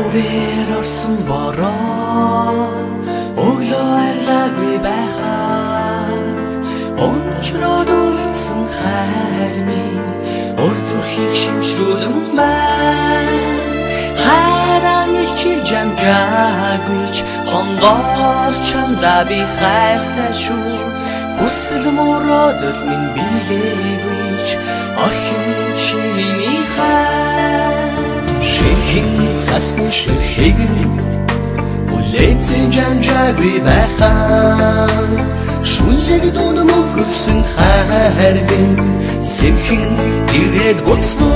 Бүрээр орсон бороо өглөө айлаагүй байхад онцроод үлдсэн хайр минь өр зүрхийг шимшрүүлэн байна. Хайраны чив жамжаагүйч хонгоор чамдаа би хайртай шүү. Хүсэл мөрөөдөл минь билээгүйч охин чи миний хайр. Шинхэн сасны ширхэг үлээсэн жамжаагүй байхад шүлэг дунд мөхөрсөн хайр минь сэмхэн ирээд буцмаа